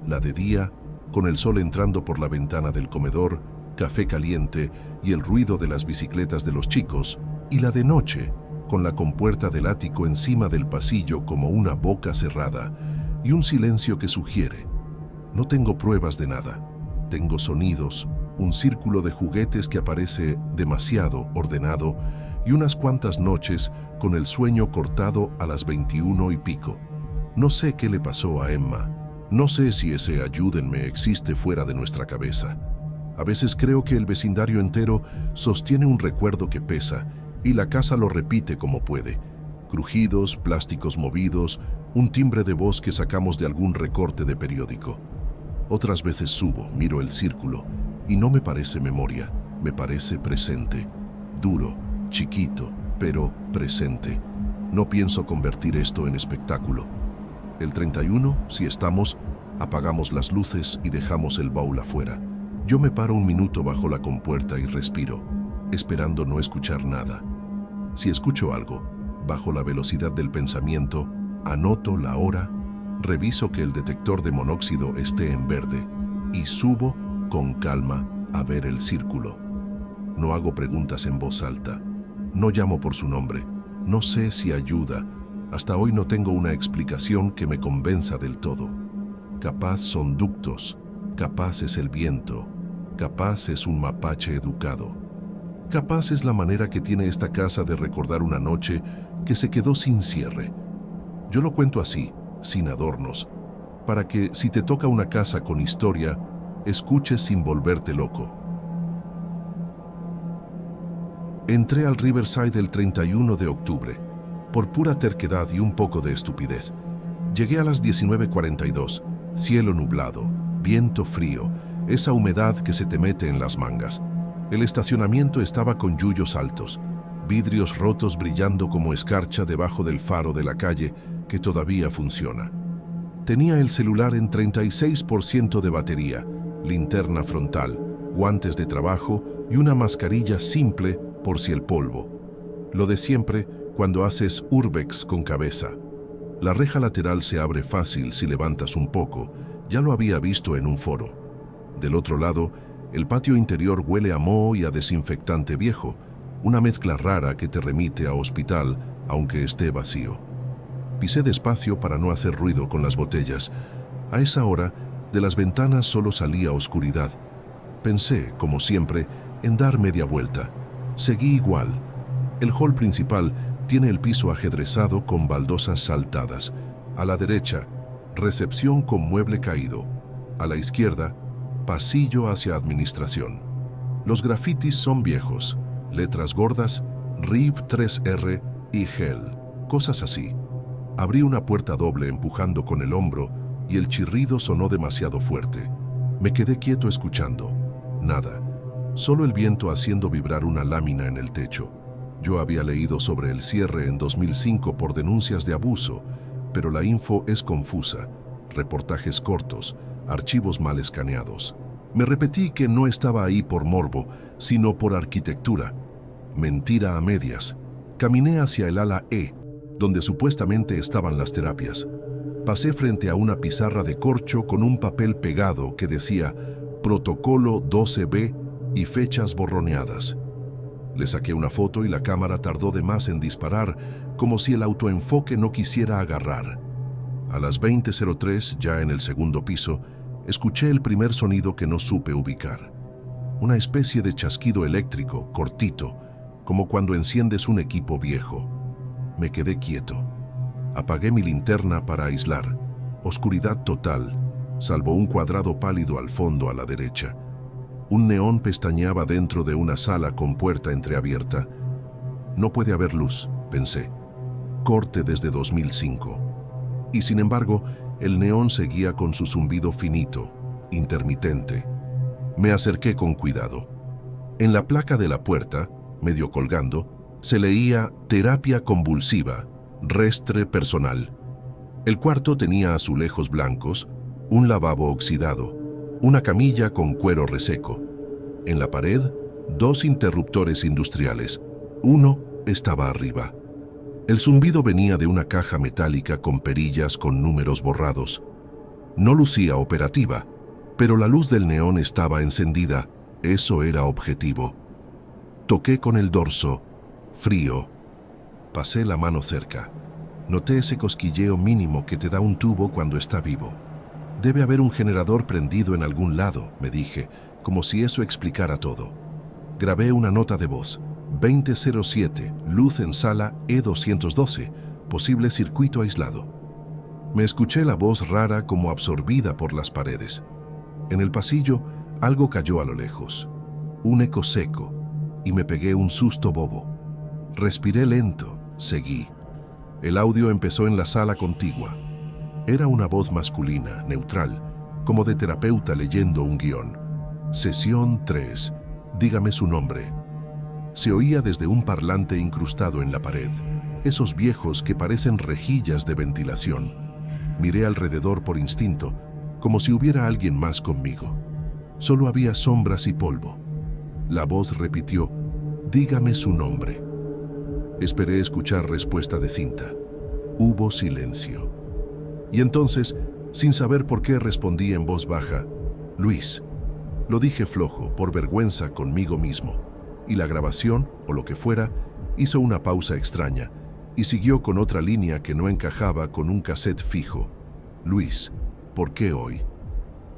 La de día, con el sol entrando por la ventana del comedor, café caliente y el ruido de las bicicletas de los chicos, y la de noche, con la compuerta del ático encima del pasillo como una boca cerrada y un silencio que sugiere. No tengo pruebas de nada. Tengo sonidos, un círculo de juguetes que aparece demasiado ordenado y unas cuantas noches con el sueño cortado a las 21 y pico. No sé qué le pasó a Emma. No sé si ese ayúdenme existe fuera de nuestra cabeza. A veces creo que el vecindario entero sostiene un recuerdo que pesa y la casa lo repite como puede. Crujidos, plásticos movidos, un timbre de voz que sacamos de algún recorte de periódico. Otras veces subo, miro el círculo y no me parece memoria, me parece presente. Duro, chiquito, pero presente. No pienso convertir esto en espectáculo. El 31, si estamos, apagamos las luces y dejamos el baúl afuera. Yo me paro un minuto bajo la compuerta y respiro, esperando no escuchar nada. Si escucho algo, bajo la velocidad del pensamiento, anoto la hora, reviso que el detector de monóxido esté en verde y subo con calma a ver el círculo. No hago preguntas en voz alta. No llamo por su nombre. No sé si ayuda. Hasta hoy no tengo una explicación que me convenza del todo. Capaz son ductos, capaz es el viento, capaz es un mapache educado. Capaz es la manera que tiene esta casa de recordar una noche que se quedó sin cierre. Yo lo cuento así, sin adornos, para que si te toca una casa con historia, escuches sin volverte loco. Entré al Riverside el 31 de octubre, por pura terquedad y un poco de estupidez. Llegué a las 19:42, cielo nublado, viento frío, esa humedad que se te mete en las mangas. El estacionamiento estaba con yuyos altos, vidrios rotos brillando como escarcha debajo del faro de la calle que todavía funciona. Tenía el celular en 36% de batería, linterna frontal, guantes de trabajo y una mascarilla simple por si el polvo. Lo de siempre cuando haces urbex con cabeza. La reja lateral se abre fácil si levantas un poco, ya lo había visto en un foro. Del otro lado, el patio interior huele a moho y a desinfectante viejo, una mezcla rara que te remite a hospital, aunque esté vacío. Pisé despacio para no hacer ruido con las botellas. A esa hora, de las ventanas solo salía oscuridad. Pensé, como siempre, en dar media vuelta. Seguí igual. El hall principal tiene el piso ajedrezado con baldosas saltadas. A la derecha, recepción con mueble caído. A la izquierda, pasillo hacia administración. Los grafitis son viejos, letras gordas, RIB 3R y GEL, cosas así. Abrí una puerta doble empujando con el hombro y el chirrido sonó demasiado fuerte. Me quedé quieto escuchando. Nada, solo el viento haciendo vibrar una lámina en el techo. Yo había leído sobre el cierre en 2005 por denuncias de abuso, pero la info es confusa, reportajes cortos, archivos mal escaneados. Me repetí que no estaba ahí por morbo, sino por arquitectura. Mentira a medias. Caminé hacia el ala E, donde supuestamente estaban las terapias. Pasé frente a una pizarra de corcho con un papel pegado que decía Protocolo 12B y fechas borroneadas. Le saqué una foto y la cámara tardó de más en disparar, como si el autoenfoque no quisiera agarrar. A las 20:03, ya en el segundo piso, escuché el primer sonido que no supe ubicar. Una especie de chasquido eléctrico, cortito, como cuando enciendes un equipo viejo. Me quedé quieto. Apagué mi linterna para aislar. Oscuridad total, salvo un cuadrado pálido al fondo a la derecha. Un neón pestañeaba dentro de una sala con puerta entreabierta. No puede haber luz, pensé. Corte desde 2005. Y sin embargo, el neón seguía con su zumbido finito, intermitente. Me acerqué con cuidado. En la placa de la puerta, medio colgando, se leía terapia convulsiva, restre personal. El cuarto tenía azulejos blancos, un lavabo oxidado, una camilla con cuero reseco. En la pared, 2 interruptores industriales. Uno estaba arriba. El zumbido venía de una caja metálica con perillas con números borrados. No lucía operativa, pero la luz del neón estaba encendida. Eso era objetivo. Toqué con el dorso, frío. Pasé la mano cerca. Noté ese cosquilleo mínimo que te da un tubo cuando está vivo. Debe haber un generador prendido en algún lado, me dije, como si eso explicara todo. Grabé una nota de voz. 2007, luz en sala E212, posible circuito aislado. Me escuché la voz rara como absorbida por las paredes. En el pasillo, algo cayó a lo lejos. Un eco seco, y me pegué un susto bobo. Respiré lento, seguí. El audio empezó en la sala contigua. Era una voz masculina, neutral, como de terapeuta leyendo un guión. Sesión 3. Dígame su nombre. Se oía desde un parlante incrustado en la pared, esos viejos que parecen rejillas de ventilación. Miré alrededor por instinto, como si hubiera alguien más conmigo. Solo había sombras y polvo. La voz repitió, dígame su nombre. Esperé escuchar respuesta de cinta. Hubo silencio. Y entonces, sin saber por qué, respondí en voz baja, Luis. Lo dije flojo, por vergüenza conmigo mismo. Y la grabación, o lo que fuera, hizo una pausa extraña y siguió con otra línea que no encajaba con un cassette fijo. Luis, ¿por qué hoy?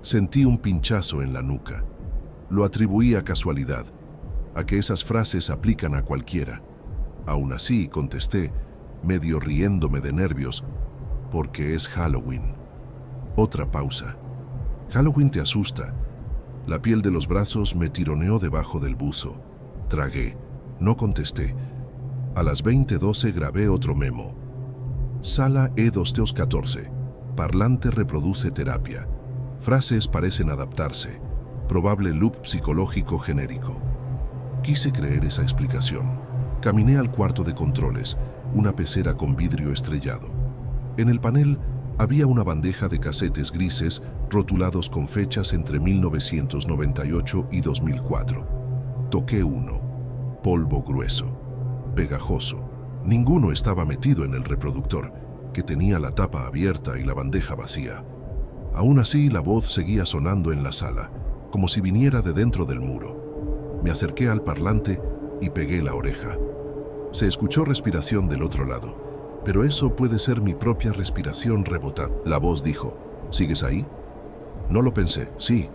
Sentí un pinchazo en la nuca. Lo atribuí a casualidad, a que esas frases aplican a cualquiera. Aún así, contesté, medio riéndome de nervios, porque es Halloween. Otra pausa. Halloween te asusta. La piel de los brazos me tironeó debajo del buzo. Tragué. No contesté. A las 20:12 grabé otro memo. Sala E214. Parlante reproduce terapia. Frases parecen adaptarse. Probable loop psicológico genérico. Quise creer esa explicación. Caminé al cuarto de controles, una pecera con vidrio estrellado. En el panel había una bandeja de casetes grises rotulados con fechas entre 1998 y 2004. Toqué uno. Polvo grueso, pegajoso. Ninguno estaba metido en el reproductor, que tenía la tapa abierta y la bandeja vacía. Aún así, la voz seguía sonando en la sala, como si viniera de dentro del muro. Me acerqué al parlante y pegué la oreja. Se escuchó respiración del otro lado, pero eso puede ser mi propia respiración rebotando. La voz dijo, ¿sigues ahí? No lo pensé, sí.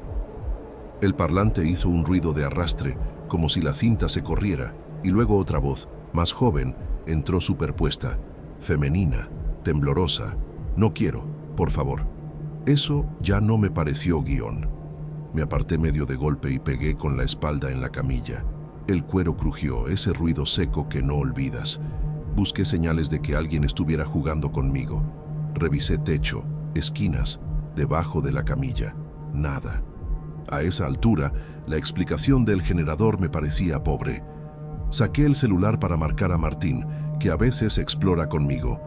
El parlante hizo un ruido de arrastre, como si la cinta se corriera, y luego otra voz, más joven, entró superpuesta, femenina, temblorosa. No quiero, por favor. Eso ya no me pareció guión. Me aparté medio de golpe y pegué con la espalda en la camilla. El cuero crujió, ese ruido seco que no olvidas. Busqué señales de que alguien estuviera jugando conmigo. Revisé techo, esquinas, debajo de la camilla. Nada. A esa altura, la explicación del generador me parecía pobre. Saqué el celular para marcar a Martín, que a veces explora conmigo.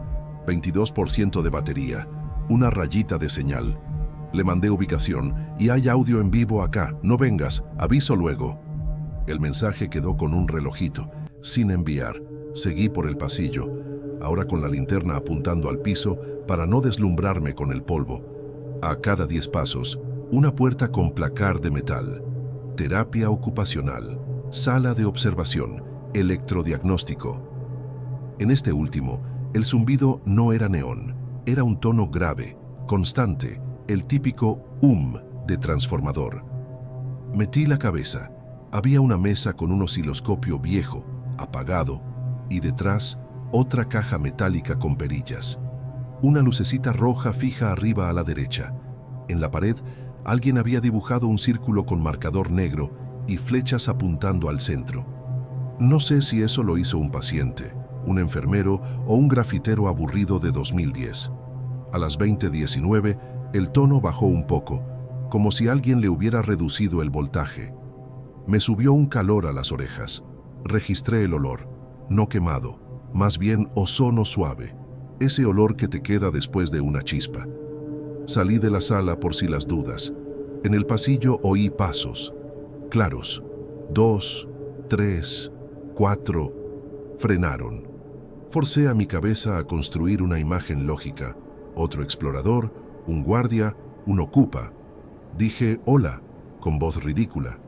22% de batería, una rayita de señal. Le mandé ubicación y hay audio en vivo acá, no vengas, aviso luego. El mensaje quedó con un relojito, sin enviar. Seguí por el pasillo, ahora con la linterna apuntando al piso para no deslumbrarme con el polvo. A cada 10 pasos, una puerta con placar de metal. Terapia ocupacional, sala de observación, electrodiagnóstico. En este último, el zumbido no era neón, era un tono grave, constante, el típico de transformador. Metí la cabeza. Había una mesa con un osciloscopio viejo, apagado, y detrás otra caja metálica con perillas. Una lucecita roja fija arriba a la derecha. En la pared, alguien había dibujado un círculo con marcador negro y flechas apuntando al centro. No sé si eso lo hizo un paciente, un enfermero o un grafitero aburrido de 2010. A las 20:19, el tono bajó un poco, como si alguien le hubiera reducido el voltaje. Me subió un calor a las orejas. Registré el olor, no quemado, más bien ozono suave, ese olor que te queda después de una chispa. Salí de la sala por si las dudas. En el pasillo oí pasos, claros, 2, 3, 4, frenaron. Forcé a mi cabeza a construir una imagen lógica. Otro explorador, un guardia, un ocupa. Dije hola, con voz ridícula.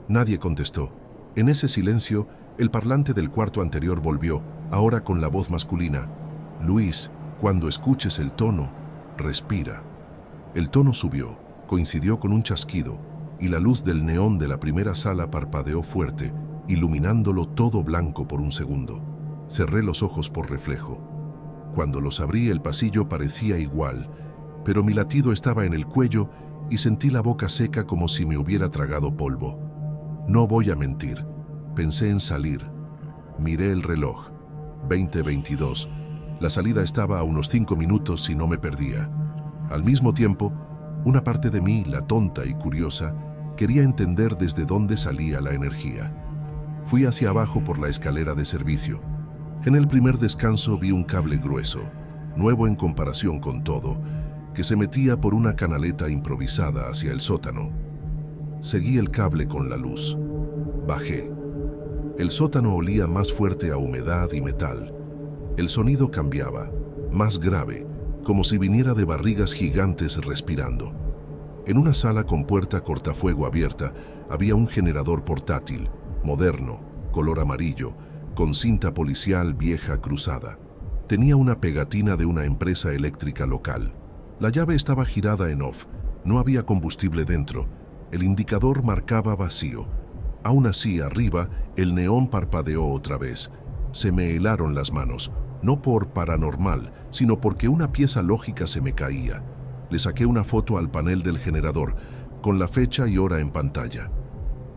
Nadie contestó. En ese silencio, el parlante del cuarto anterior volvió, ahora con la voz masculina. Luis, cuando escuches el tono, respira. El tono subió, coincidió con un chasquido, y la luz del neón de la primera sala parpadeó fuerte, iluminándolo todo blanco por un segundo. Cerré los ojos por reflejo. Cuando los abrí, el pasillo parecía igual, pero mi latido estaba en el cuello y sentí la boca seca como si me hubiera tragado polvo. No voy a mentir. Pensé en salir. Miré el reloj. 20:22. La salida estaba a unos 5 minutos si no me perdía. Al mismo tiempo, una parte de mí, la tonta y curiosa, quería entender desde dónde salía la energía. Fui hacia abajo por la escalera de servicio. En el primer descanso vi un cable grueso, nuevo en comparación con todo, que se metía por una canaleta improvisada hacia el sótano. Seguí el cable con la luz. Bajé. El sótano olía más fuerte a humedad y metal. El sonido cambiaba, más grave, como si viniera de barrigas gigantes respirando. En una sala con puerta cortafuego abierta había un generador portátil, moderno, color amarillo, con cinta policial vieja cruzada. Tenía una pegatina de una empresa eléctrica local. La llave estaba girada en off, no había combustible dentro. El indicador marcaba vacío. Aún así, arriba, el neón parpadeó otra vez. Se me helaron las manos, no por paranormal, sino porque una pieza lógica se me caía. Le saqué una foto al panel del generador, con la fecha y hora en pantalla.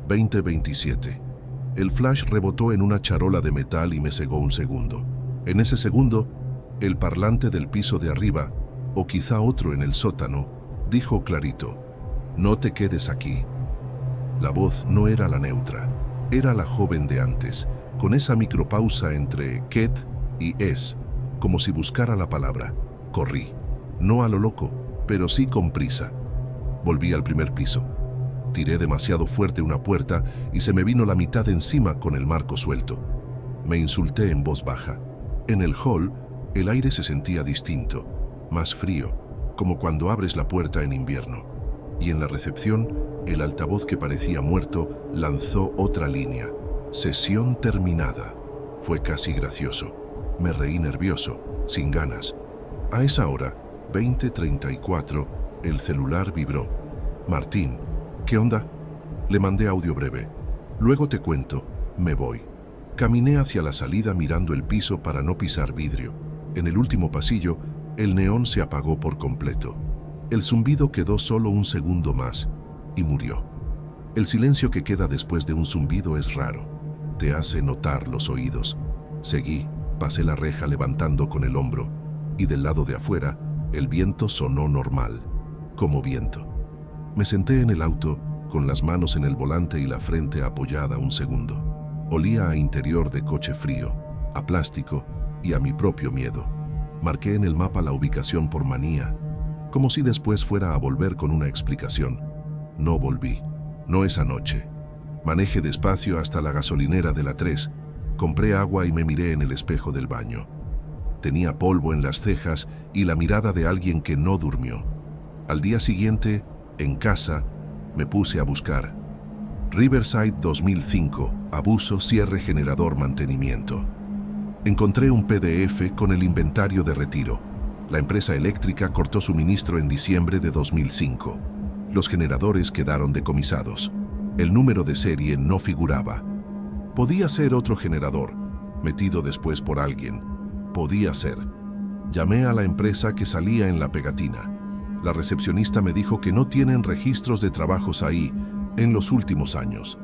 20:27. El flash rebotó en una charola de metal y me cegó un segundo. En ese segundo, el parlante del piso de arriba, o quizá otro en el sótano, dijo clarito: «No te quedes aquí». La voz no era la neutra, era la joven de antes, con esa micropausa entre «qued» y «es», como si buscara la palabra. Corrí, no a lo loco, pero sí con prisa. Volví al primer piso. Tiré demasiado fuerte una puerta y se me vino la mitad encima con el marco suelto. Me insulté en voz baja. En el hall, el aire se sentía distinto, más frío, como cuando abres la puerta en invierno. Y en la recepción, el altavoz que parecía muerto lanzó otra línea. «Sesión terminada». Fue casi gracioso. Me reí nervioso, sin ganas. A esa hora, 20:34, el celular vibró. «Martín, ¿qué onda?». Le mandé audio breve. «Luego te cuento, me voy». Caminé hacia la salida mirando el piso para no pisar vidrio. En el último pasillo, el neón se apagó por completo. El zumbido quedó solo un segundo más y murió. El silencio que queda después de un zumbido es raro. Te hace notar los oídos. Seguí, pasé la reja levantando con el hombro y del lado de afuera, el viento sonó normal, como viento. Me senté en el auto con las manos en el volante y la frente apoyada un segundo. Olía a interior de coche frío, a plástico y a mi propio miedo. Marqué en el mapa la ubicación por manía, como si después fuera a volver con una explicación. No volví, no esa noche. Manejé despacio hasta la gasolinera de la 3, compré agua y me miré en el espejo del baño. Tenía polvo en las cejas y la mirada de alguien que no durmió. Al día siguiente, en casa, me puse a buscar. Riverside 2005, abuso, cierre, generador, mantenimiento. Encontré un PDF con el inventario de retiro. La empresa eléctrica cortó suministro en diciembre de 2005. Los generadores quedaron decomisados. El número de serie no figuraba. Podía ser otro generador, metido después por alguien. Podía ser. Llamé a la empresa que salía en la pegatina. La recepcionista me dijo que no tienen registros de trabajos ahí en los últimos años.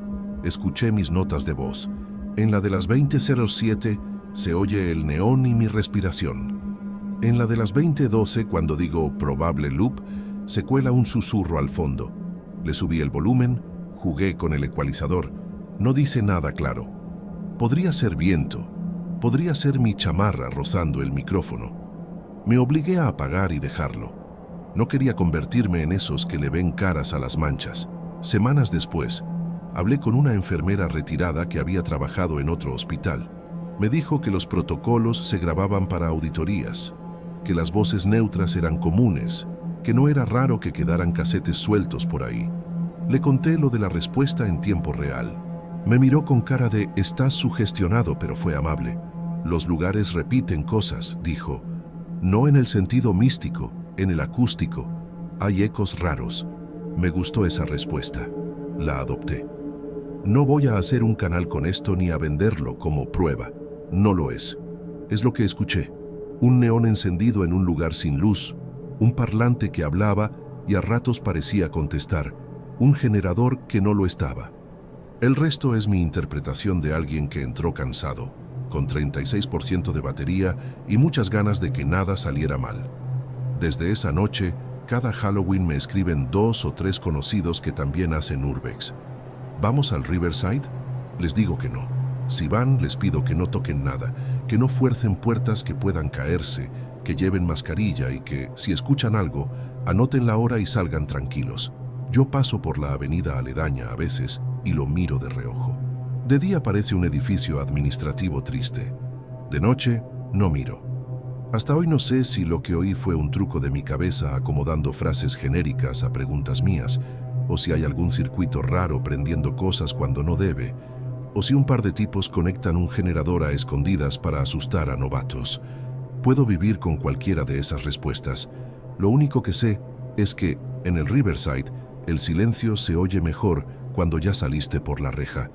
Escuché mis notas de voz. En la de las 20:07 se oye el neón y mi respiración. En la de las 20:12, cuando digo probable loop, se cuela un susurro al fondo. Le subí el volumen, jugué con el ecualizador. No dice nada claro. Podría ser viento. Podría ser mi chamarra rozando el micrófono. Me obligué a apagar y dejarlo. No quería convertirme en esos que le ven caras a las manchas. Semanas después, hablé con una enfermera retirada que había trabajado en otro hospital. Me dijo que los protocolos se grababan para auditorías, que las voces neutras eran comunes, que no era raro que quedaran casetes sueltos por ahí. Le conté lo de la respuesta en tiempo real. Me miró con cara de «estás sugestionado», pero fue amable. «Los lugares repiten cosas», dijo. «No en el sentido místico, en el acústico. Hay ecos raros». Me gustó esa respuesta. La adopté. No voy a hacer un canal con esto ni a venderlo como prueba. No lo es. Es lo que escuché. Un neón encendido en un lugar sin luz, un parlante que hablaba y a ratos parecía contestar, un generador que no lo estaba. El resto es mi interpretación de alguien que entró cansado, con 36% de batería y muchas ganas de que nada saliera mal. Desde esa noche, cada Halloween me escriben 2 o 3 conocidos que también hacen urbex. ¿Vamos al Riverside? Les digo que no. Si van, les pido que no toquen nada, que no fuercen puertas que puedan caerse, que lleven mascarilla y que, si escuchan algo, anoten la hora y salgan tranquilos. Yo paso por la avenida aledaña a veces y lo miro de reojo. De día parece un edificio administrativo triste. De noche, no miro. Hasta hoy no sé si lo que oí fue un truco de mi cabeza acomodando frases genéricas a preguntas mías, o si hay algún circuito raro prendiendo cosas cuando no debe, o si un par de tipos conectan un generador a escondidas para asustar a novatos. Puedo vivir con cualquiera de esas respuestas. Lo único que sé es que, en el Riverside, el silencio se oye mejor cuando ya saliste por la reja.